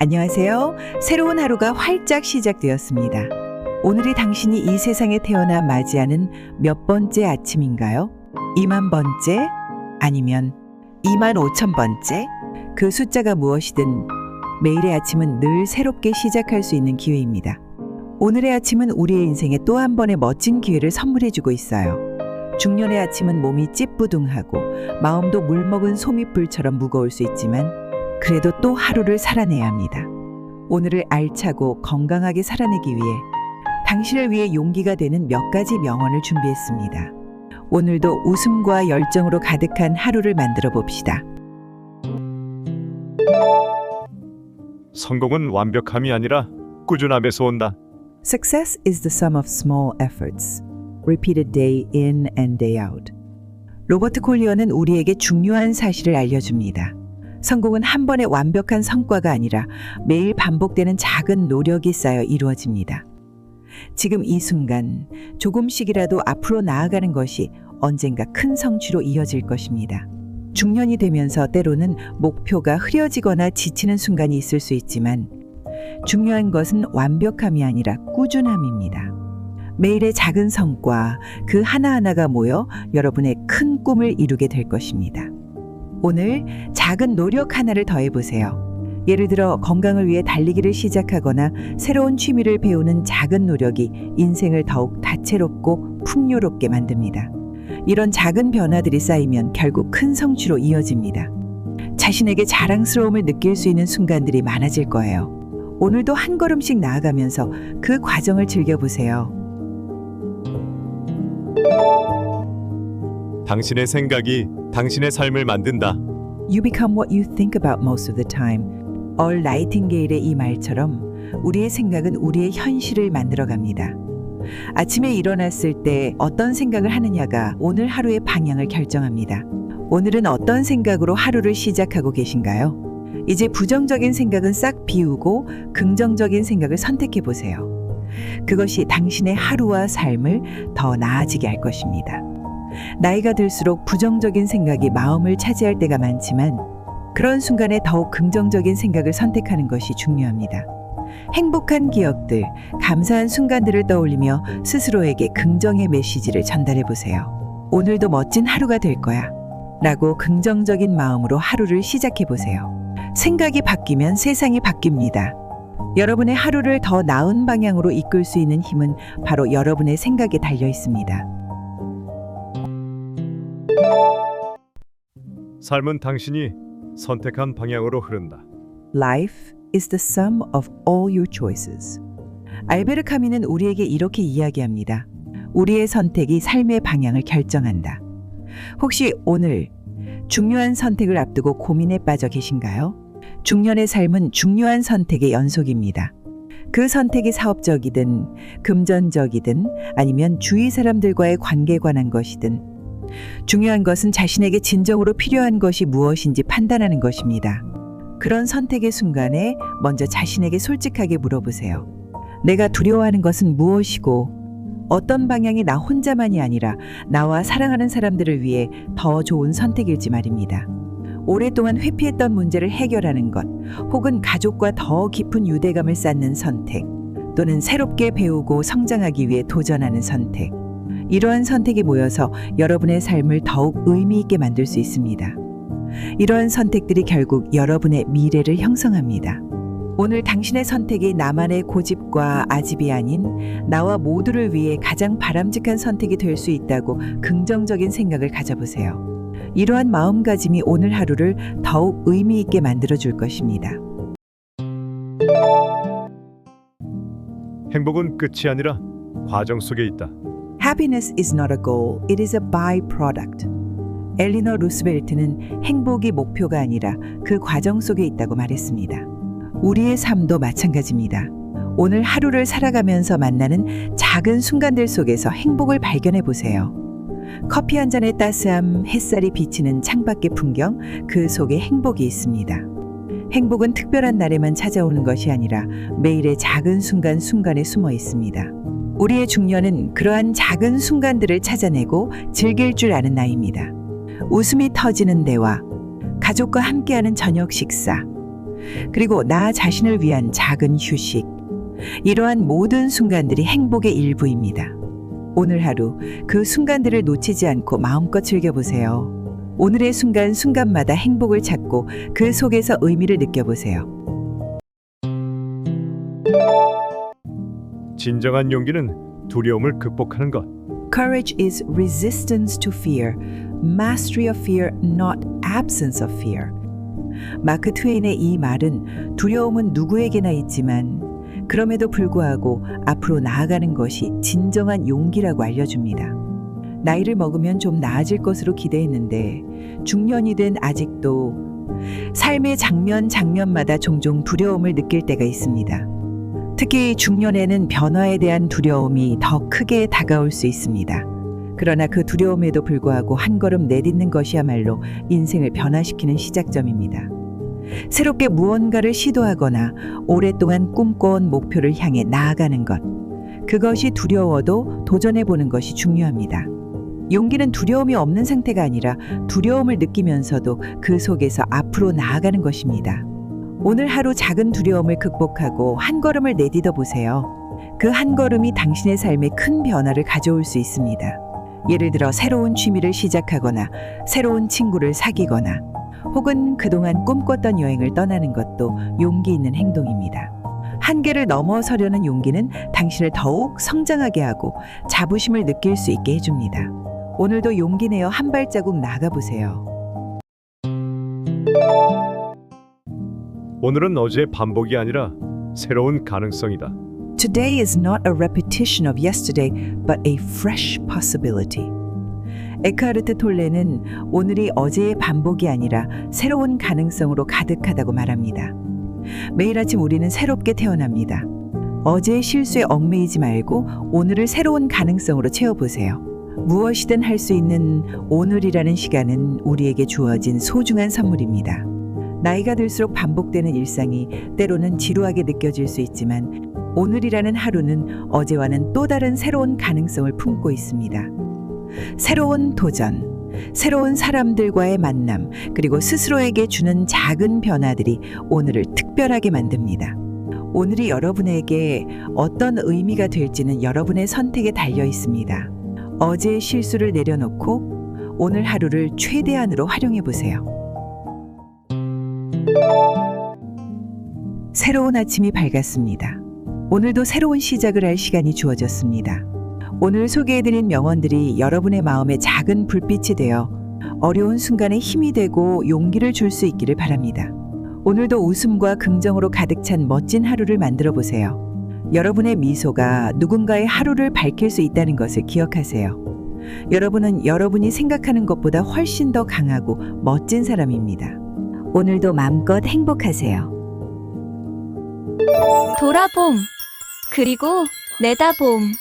안녕하세요. 새로운 하루가 활짝 시작되었습니다. 오늘이 당신이 이 세상에 태어나 맞이하는 몇 번째 아침인가요? 2만 번째? 아니면 2만 5천 번째? 그 숫자가 무엇이든 매일의 아침은 늘 새롭게 시작할 수 있는 기회입니다. 오늘의 아침은 우리의 인생에 또 한 번의 멋진 기회를 선물해주고 있어요. 중년의 아침은 몸이 찌뿌둥하고 마음도 물먹은 소미불처럼 무거울 수 있지만 그래도 또 하루를 살아내야 합니다. 오늘을 알차고 건강하게 살아내기 위해 당신을 위해 용기가 되는 몇 가지 명언을 준비했습니다. 오늘도 웃음과 열정으로 가득한 하루를 만들어 봅시다. 성공은 완벽함이 아니라 꾸준함에서 온다. Success is the sum of small efforts, repeated day in and day out. 로버트 콜리어는 우리에게 중요한 사실을 알려줍니다. 성공은 한 번의 완벽한 성과가 아니라 매일 반복되는 작은 노력이 쌓여 이루어집니다. 지금 이 순간 조금씩이라도 앞으로 나아가는 것이 언젠가 큰 성취로 이어질 것입니다. 중년이 되면서 때로는 목표가 흐려지거나 지치는 순간이 있을 수 있지만 중요한 것은 완벽함이 아니라 꾸준함입니다. 매일의 작은 성과 그 하나하나가 모여 여러분의 큰 꿈을 이루게 될 것입니다. 오늘 작은 노력 하나를 더해보세요. 예를 들어 건강을 위해 달리기를 시작하거나 새로운 취미를 배우는 작은 노력이 인생을 더욱 다채롭고 풍요롭게 만듭니다. 이런 작은 변화들이 쌓이면 결국 큰 성취로 이어집니다. 자신에게 자랑스러움을 느낄 수 있는 순간들이 많아질 거예요. 오늘도 한 걸음씩 나아가면서 그 과정을 즐겨보세요. 당신의 생각이 당신의 삶을 만든다. You become what you think about most of the time. 얼 나이팅게일의 이 말처럼 우리의 생각은 우리의 현실을 만들어갑니다. 아침에 일어났을 때 어떤 생각을 하느냐가 오늘 하루의 방향을 결정합니다. 오늘은 어떤 생각으로 하루를 시작하고 계신가요? 이제 부정적인 생각은 싹 비우고 긍정적인 생각을 선택해 보세요. 그것이 당신의 하루와 삶을 더 나아지게 할 것입니다. 나이가 들수록 부정적인 생각이 마음을 차지할 때가 많지만 그런 순간에 더욱 긍정적인 생각을 선택하는 것이 중요합니다. 행복한 기억들, 감사한 순간들을 떠올리며 스스로에게 긍정의 메시지를 전달해 보세요. 오늘도 멋진 하루가 될 거야 라고 긍정적인 마음으로 하루를 시작해 보세요. 생각이 바뀌면 세상이 바뀝니다. 여러분의 하루를 더 나은 방향으로 이끌 수 있는 힘은 바로 여러분의 생각에 달려 있습니다. 삶은 당신이 선택한 방향으로 흐른다. Life is the sum of all your choices. 알베르 카뮈는 우리에게 이렇게 이야기합니다. 우리의 선택이 삶의 방향을 결정한다. 혹시 오늘 중요한 선택을 앞두고 고민에 빠져 계신가요? 중년의 삶은 중요한 선택의 연속입니다. 그 선택이 사업적이든 금전적이든 아니면 주위 사람들과의 관계에 관한 것이든 중요한 것은 자신에게 진정으로 필요한 것이 무엇인지 판단하는 것입니다. 그런 선택의 순간에 먼저 자신에게 솔직하게 물어보세요. 내가 두려워하는 것은 무엇이고 어떤 방향이 나 혼자만이 아니라 나와 사랑하는 사람들을 위해 더 좋은 선택일지 말입니다. 오랫동안 회피했던 문제를 해결하는 것, 혹은 가족과 더 깊은 유대감을 쌓는 선택, 또는 새롭게 배우고 성장하기 위해 도전하는 선택. 이러한 선택이 모여서 여러분의 삶을 더욱 의미 있게 만들 수 있습니다. 이러한 선택들이 결국 여러분의 미래를 형성합니다. 오늘 당신의 선택이 나만의 고집과 아집이 아닌 나와 모두를 위해 가장 바람직한 선택이 될 수 있다고 긍정적인 생각을 가져보세요. 이러한 마음가짐이 오늘 하루를 더욱 의미 있게 만들어줄 것입니다. 행복은 끝이 아니라 과정 속에 있다. Happiness is not a goal, it is a byproduct. 엘리너 루스벨트는 행복이 목표가 아니라 그 과정 속에 있다고 말했습니다. 우리의 삶도 마찬가지입니다. 오늘 하루를 살아가면서 만나는 작은 순간들 속에서 행복을 발견해 보세요. 커피 한 잔의 따스함, 햇살이 비치는 창밖의 풍경, 그 속에 행복이 있습니다. 행복은 특별한 날에만 찾아오는 것이 아니라 매일의 작은 순간순간에 숨어 있습니다. 우리의 중년은 그러한 작은 순간들을 찾아내고 즐길 줄 아는 나이입니다. 웃음이 터지는 대화, 가족과 함께하는 저녁 식사, 그리고 나 자신을 위한 작은 휴식. 이러한 모든 순간들이 행복의 일부입니다. 오늘 하루 그 순간들을 놓치지 않고 마음껏 즐겨보세요. 오늘의 순간순간마다 행복을 찾고 그 속에서 의미를 느껴보세요. 진정한 용기는 두려움을 극복하는 것. Courage is resistance to fear, mastery of fear, not absence of fear. 마크 트웨인의 이 말은 두려움은 누구에게나 있지만 그럼에도 불구하고 앞으로 나아가는 것이 진정한 용기라고 알려줍니다. 나이를 먹으면 좀 나아질 것으로 기대했는데 중년이 된 아직도 삶의 장면마다 종종 두려움을 느낄 때가 있습니다. 특히 중년에는 변화에 대한 두려움이 더 크게 다가올 수 있습니다. 그러나 그 두려움에도 불구하고 한 걸음 내딛는 것이야말로 인생을 변화시키는 시작점입니다. 새롭게 무언가를 시도하거나 오랫동안 꿈꿔온 목표를 향해 나아가는 것. 그것이 두려워도 도전해보는 것이 중요합니다. 용기는 두려움이 없는 상태가 아니라 두려움을 느끼면서도 그 속에서 앞으로 나아가는 것입니다. 오늘 하루 작은 두려움을 극복하고 한 걸음을 내딛어 보세요. 그 한 걸음이 당신의 삶에 큰 변화를 가져올 수 있습니다. 예를 들어 새로운 취미를 시작하거나 새로운 친구를 사귀거나 혹은 그동안 꿈꿨던 여행을 떠나는 것도 용기 있는 행동입니다. 한계를 넘어서려는 용기는 당신을 더욱 성장하게 하고 자부심을 느낄 수 있게 해줍니다. 오늘도 용기 내어 한 발자국 나가보세요. 오늘은 어제의 반복이 아니라 새로운 가능성이다. Today is not a repetition of yesterday, but a fresh possibility. 에크하르트 톨레는 오늘이 어제의 반복이 아니라 새로운 가능성으로 가득하다고 말합니다. 매일 아침 우리는 새롭게 태어납니다. 어제의 실수에 얽매이지 말고 오늘을 새로운 가능성으로 채워보세요. 무엇이든 할 수 있는 오늘이라는 시간은 우리에게 주어진 소중한 선물입니다. 나이가 들수록 반복되는 일상이 때로는 지루하게 느껴질 수 있지만 오늘이라는 하루는 어제와는 또 다른 새로운 가능성을 품고 있습니다. 새로운 도전, 새로운 사람들과의 만남, 그리고 스스로에게 주는 작은 변화들이 오늘을 특별하게 만듭니다. 오늘이 여러분에게 어떤 의미가 될지는 여러분의 선택에 달려 있습니다. 어제의 실수를 내려놓고 오늘 하루를 최대한으로 활용해 보세요. 새로운 아침이 밝았습니다. 오늘도 새로운 시작을 할 시간이 주어졌습니다. 오늘 소개해드린 명언들이 여러분의 마음에 작은 불빛이 되어 어려운 순간에 힘이 되고 용기를 줄 수 있기를 바랍니다. 오늘도 웃음과 긍정으로 가득 찬 멋진 하루를 만들어 보세요. 여러분의 미소가 누군가의 하루를 밝힐 수 있다는 것을 기억하세요. 여러분은 여러분이 생각하는 것보다 훨씬 더 강하고 멋진 사람입니다. 오늘도 마음껏 행복하세요. 돌아봄, 그리고 내다봄.